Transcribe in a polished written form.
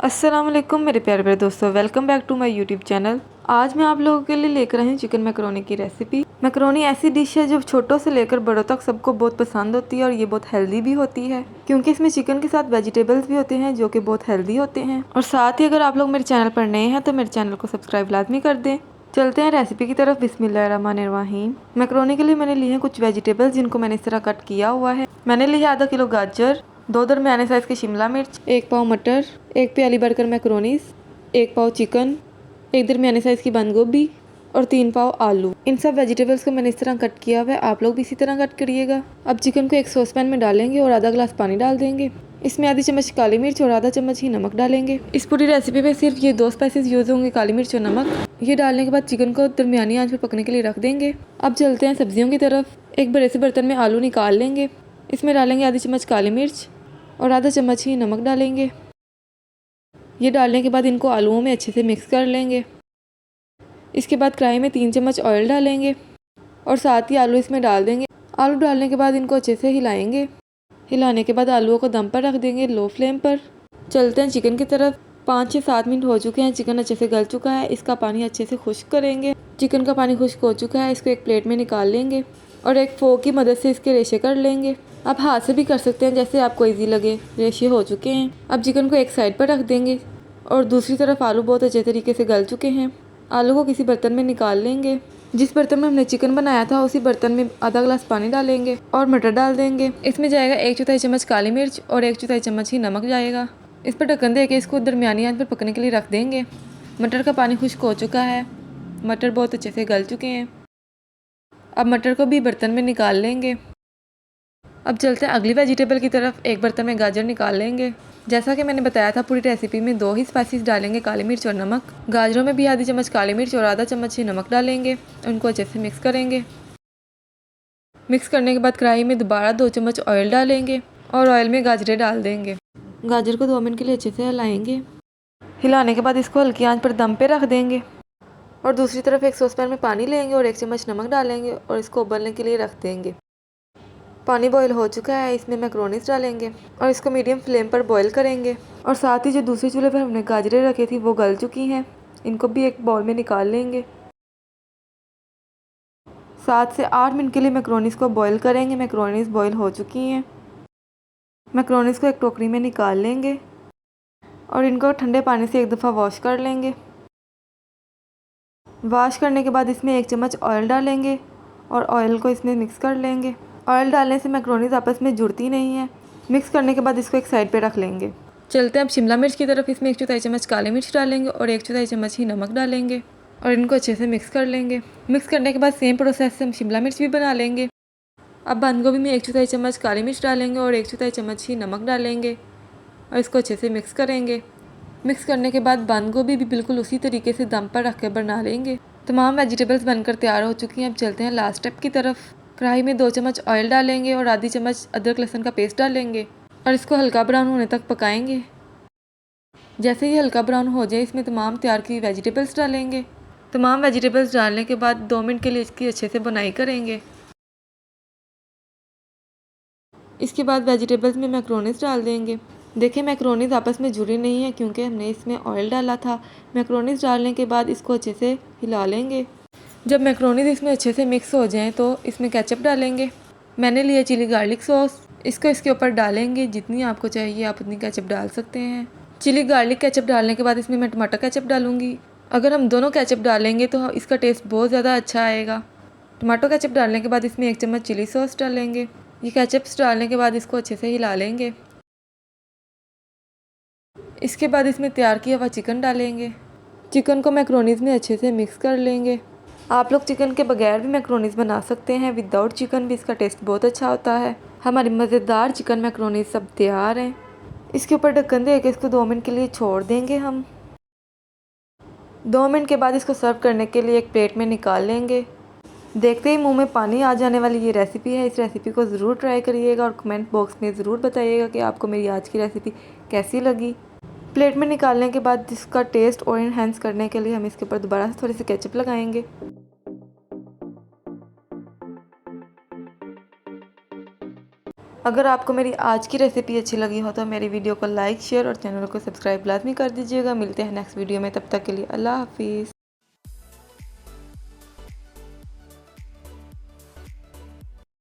अस्सलाम वालेकुम मेरे प्यारे प्यारे दोस्तों, welcome back to my YouTube channel. आज मैं आप लोगों के लिए लेकर आई हूँ चिकन मैकरोनी की रेसिपी। मैकरोनी ऐसी डिश है जो छोटों से लेकर बड़ों तक सबको बहुत पसंद होती है और ये बहुत हेल्दी भी होती है क्योंकि इसमें चिकन के साथ वेजिटेबल्स भी होते हैं जो कि बहुत हेल्दी होते हैं। और साथ ही अगर आप लोग मेरे चैनल पर नए हैं तो मेरे चैनल को सब्सक्राइब लाजमी कर दें। चलते हैं रेसिपी की तरफ। बिस्मिल्लाहिर्रहमानिर्रहीम। मैकरोनी के लिए मैंने लिए हैं कुछ वेजिटेबल्स जिनको मैंने इस तरह कट किया हुआ है। मैंने लिया आधा किलो गाजर, 2 दरमियाने साइज़ की शिमला मिर्च, 1 पाव मटर, 1 प्याली भरकर मैकरोनीस, 1 पाव चिकन, 1 दरमियाने साइज़ की बंद गोभी और 3 पाव आलू। इन सब वेजिटेबल्स को मैंने इस तरह कट किया हुआ है, आप लोग भी इसी तरह कट करिएगा। अब चिकन को एक सॉस पैन में डालेंगे और आधा गिलास पानी डाल देंगे। इसमें आधी चम्मच काली मिर्च और आधा चम्मच ही नमक डालेंगे। इस पूरी रेसिपी में सिर्फ ये 2 स्पाइसेस यूज होंगे, काली मिर्च और नमक। ये डालने के बाद चिकन को दरमियानी आंच पर पकने के लिए रख देंगे। अब चलते हैं सब्जियों की तरफ। एक बड़े से बर्तन में आलू निकाल लेंगे। इसमें डालेंगे आधी चम्मच काली मिर्च और आधा चम्मच ही नमक डालेंगे। ये डालने के बाद इनको आलूओं में अच्छे से मिक्स कर लेंगे। इसके बाद कढ़ाई में 3 चम्मच ऑयल डालेंगे और साथ ही आलू इसमें डाल देंगे। आलू डालने के बाद इनको अच्छे से हिलाएंगे। हिलाने के बाद आलूओं को दम पर रख देंगे लो फ्लेम पर। चलते हैं चिकन की तरफ। 5 से 7 मिनट हो चुके हैं, चिकन अच्छे से गल चुका है। इसका पानी अच्छे से खुश्क करेंगे। चिकन का पानी खुश्क हो चुका है, इसको एक प्लेट में निकाल लेंगे और एक फोक की मदद से इसके रेशे कर लेंगे। आप हाथ से भी कर सकते हैं, जैसे आपको इजी लगे। रेशे हो चुके हैं। अब चिकन को एक साइड पर रख देंगे और दूसरी तरफ आलू बहुत अच्छे तरीके से गल चुके हैं। आलू को किसी बर्तन में निकाल लेंगे। जिस बर्तन में हमने चिकन बनाया था उसी बर्तन में आधा गिलास पानी डालेंगे और मटर डाल देंगे। इसमें जाएगा 1/4 चम्मच काली मिर्च और 1/4 चम्मच ही नमक जाएगा। इस पर ढक्कन दे के इसको दरमियानी आंच पर पकने के लिए रख देंगे। मटर का पानी खुश्क हो चुका है, मटर बहुत अच्छे से गल चुके हैं। अब मटर को भी बर्तन में निकाल लेंगे। अब चलते हैं अगली वेजिटेबल की तरफ। एक बर्तन में गाजर निकाल लेंगे। जैसा कि मैंने बताया था पूरी रेसिपी में 2 ही स्पाइसेस डालेंगे, काली मिर्च और नमक। गाजरों में भी आधी चम्मच काली मिर्च और आधा चम्मच ही नमक डालेंगे। उनको अच्छे से मिक्स करेंगे। मिक्स करने के बाद कढ़ाई में दोबारा 2 चम्मच ऑयल डालेंगे और ऑयल में गाजरें डाल देंगे। गाजर को 2 मिनट के लिए अच्छे से हिलाएंगे। हिलाने के बाद इसको हल्की आंच पर दम पे रख देंगे और दूसरी तरफ एक सॉस पैन में पानी लेंगे और 1 चम्मच नमक डालेंगे और इसको उबलने के लिए रख देंगे। पानी बॉईल हो चुका है, इसमें मैकरोनीस डालेंगे और इसको मीडियम फ्लेम पर बॉईल करेंगे। और साथ ही जो दूसरे चूल्हे पर हमने गाजरें रखी थी वो गल चुकी हैं, इनको भी एक बाउल में निकाल लेंगे। 7 से 8 मिनट के लिए मैकरोनीस को बॉईल करेंगे। मैकरोनीस बॉईल हो चुकी हैं। मैकरोनीस को एक टोकरी में निकाल लेंगे और इनको ठंडे पानी से एक दफ़ा वॉश कर लेंगे। वॉश करने के बाद इसमें 1 चम्मच ऑयल डालेंगे और ऑयल को इसमें मिक्स कर लेंगे। ऑयल डालने से मैकरोनीज आपस में जुड़ती नहीं है। मिक्स करने के बाद इसको एक साइड पे रख लेंगे। चलते हैं अब शिमला मिर्च की तरफ। इसमें 1/4 चम्मच काली मिर्च डालेंगे और 1/4 चम्मच ही नमक डालेंगे और इनको अच्छे से मिक्स कर लेंगे। मिक्स करने के बाद सेम प्रोसेस से हम शिमला मिर्च भी बना लेंगे। अब बंद गोभी में 1/4 चम्मच काली मिर्च डालेंगे और 1/4 चम्मच ही नमक डालेंगे और इसको अच्छे से मिक्स करेंगे। मिक्स करने के बाद बंद गोभी भी बिल्कुल उसी तरीके से दम पर रख कर बना लेंगे। तमाम वेजिटेबल्स बनकर तैयार हो चुकी हैं। अब चलते हैं लास्ट स्टेप की तरफ। कढ़ाई में 2 चम्मच ऑयल डालेंगे और आधी चम्मच अदरक लहसुन का पेस्ट डालेंगे और इसको हल्का ब्राउन होने तक पकाएंगे। जैसे ही हल्का ब्राउन हो जाए इसमें तमाम तैयार की वेजिटेबल्स डालेंगे। तमाम वेजिटेबल्स डालने के बाद 2 मिनट के लिए इसकी अच्छे से बुनाई करेंगे। इसके बाद वेजिटेबल्स में मैकरोनीस डाल देंगे। देखिए मैकरोनीस आपस में जुड़ी नहीं है क्योंकि हमने इसमें ऑयल डाला था। मैकरोनीस डालने के बाद इसको अच्छे से हिला लेंगे। जब मैकरोनीस इसमें अच्छे से मिक्स हो जाएं तो इसमें केचप डालेंगे। मैंने लिया चिली गार्लिक सॉस, इसको इसके ऊपर डालेंगे। जितनी आपको चाहिए आप उतनी केचप डाल सकते हैं। चिली गार्लिक केचप डालने के बाद इसमें मैं टमाटर केचप डालूंगी। अगर हम दोनों केचप डालेंगे तो इसका टेस्ट बहुत ज़्यादा अच्छा आएगा। टमाटो केचप डालने के बाद इसमें 1 चम्मच चिली सॉस डालेंगे। ये केचप्स डालने के बाद इसको अच्छे से हिला लेंगे। इसके बाद इसमें तैयार किया हुआ चिकन डालेंगे। चिकन को मैकरोनीस में अच्छे से मिक्स कर लेंगे। आप लोग चिकन के बगैर भी मैकरोनीस बना सकते हैं, विदाउट चिकन भी इसका टेस्ट बहुत अच्छा होता है। हमारी मज़ेदार चिकन मैकरोनीस सब तैयार हैं। इसके ऊपर ढक्कन दे के इसको 2 मिनट के लिए छोड़ देंगे हम। 2 मिनट के बाद इसको सर्व करने के लिए एक प्लेट में निकाल लेंगे। देखते ही मुंह में पानी आ जाने वाली ये रेसिपी है। इस रेसिपी को ज़रूर ट्राई करिएगा और कमेंट बॉक्स में ज़रूर बताइएगा कि आपको मेरी आज की रेसिपी कैसी लगी। प्लेट में निकालने के बाद इसका टेस्ट और इन्हेंस करने के लिए हम इसके ऊपर दोबारा से थोड़ी सी केचप लगाएंगे। अगर आपको मेरी आज की रेसिपी अच्छी लगी हो तो मेरी वीडियो को लाइक शेयर और चैनल को सब्सक्राइब लाजमी कर दीजिएगा। मिलते हैं नेक्स्ट वीडियो में, तब तक के लिए अल्लाह हाफिज़।